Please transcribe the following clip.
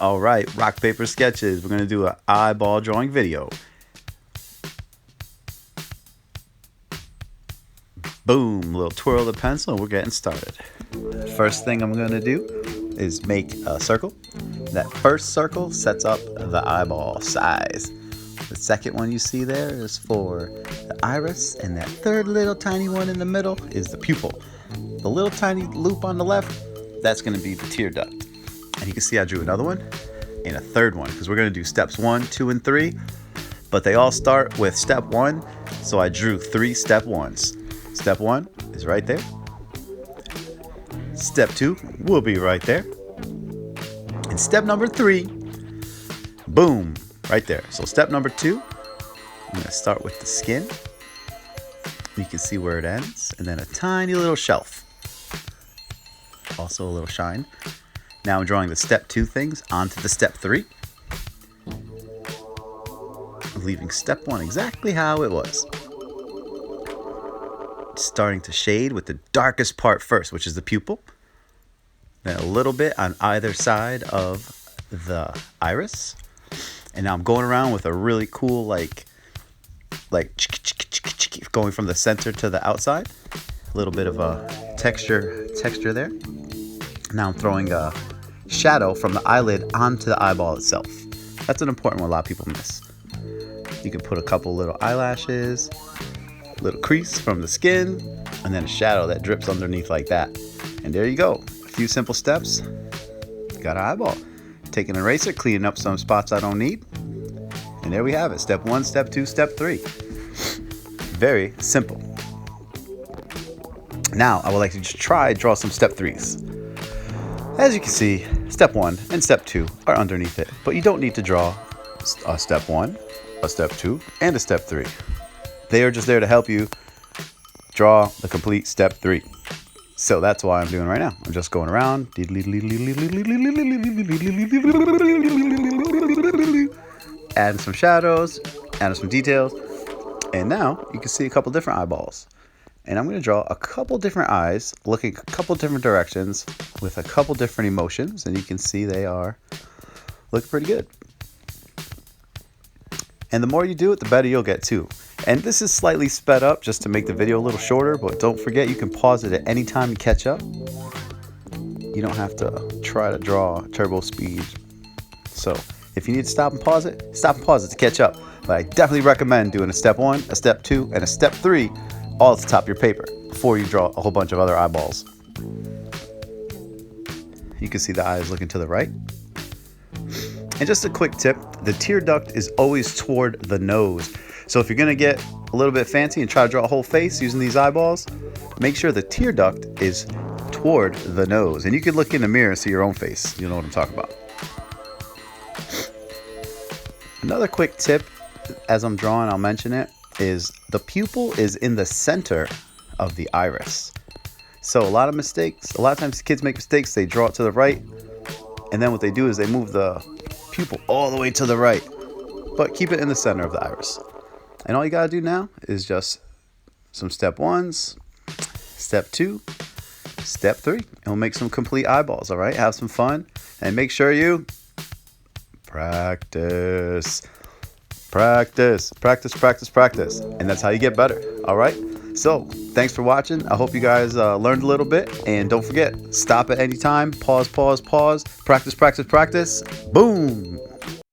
All right, rock, paper, sketches. We're going to do an eyeball drawing video. Boom, little twirl of the pencil, and we're getting started. First thing I'm going to do is make a circle. That first circle sets up the eyeball size. The second one you see there is for the iris, and that third little tiny one in the middle is the pupil. The little tiny loop on the left, that's going to be the tear duct. And you can see I drew another one and a third one because we're going to do steps 1, 2, and 3. But they all start with step 1, so I drew 3 step 1s. Step 1 is right there. Step 2 will be right there. And step number 3, boom, right there. So step number 2, I'm going to start with the skin. You can see where it ends, and then a tiny little shelf. Also a little shine. Now I'm drawing the step 2 things onto the step 3. Leaving step 1 exactly how it was. Starting to shade with the darkest part first, which is the pupil. Then a little bit on either side of the iris. And now I'm going around with a really cool like going from the center to the outside. A little bit of a texture there. Now I'm throwing a shadow from the eyelid onto the eyeball itself. That's an important one a lot of people miss. You can put a couple little eyelashes, little crease from the skin, and then a shadow that drips underneath like that. And there you go. A few simple steps. Got an eyeball. Take an eraser, cleaning up some spots I don't need. And there we have it. Step 1, step 2, step 3. Very simple. Now I would like to just draw some step 3s. As you can see, step 1 and step 2 are underneath it, but you don't need to draw a step 1, a step 2, and a step 3. They are just there to help you draw the complete step 3. So that's why I'm doing right now. I'm just going around, adding some shadows, adding some details, and now you can see a couple different eyeballs. And I'm going to draw a couple different eyes, looking a couple different directions with a couple different emotions. And you can see they are looking pretty good. And the more you do it, the better you'll get too. And this is slightly sped up just to make the video a little shorter, but don't forget you can pause it at any time to catch up. You don't have to try to draw turbo speed. So if you need to stop and pause it to catch up. But I definitely recommend doing a step 1, a step 2, and a step 3 all at the top of your paper before you draw a whole bunch of other eyeballs. You can see the eyes looking to the right. And just a quick tip, the tear duct is always toward the nose. So if you're going to get a little bit fancy and try to draw a whole face using these eyeballs, make sure the tear duct is toward the nose. And you can look in the mirror and see your own face. You know what I'm talking about. Another quick tip, as I'm drawing, I'll mention it, is the pupil is in the center of the iris. So a lot of times kids make mistakes, they draw it to the right, and then what they do is they move the pupil all the way to the right, but keep it in the center of the iris. And all you gotta do now is just some step 1s, step 2, step 3, and we'll make some complete eyeballs. All right, have some fun, and make sure you practice. Practice. And that's how you get better. All right. So thanks for watching. I hope you guys learned a little bit. And don't forget, stop at any time. Pause. Practice. Boom.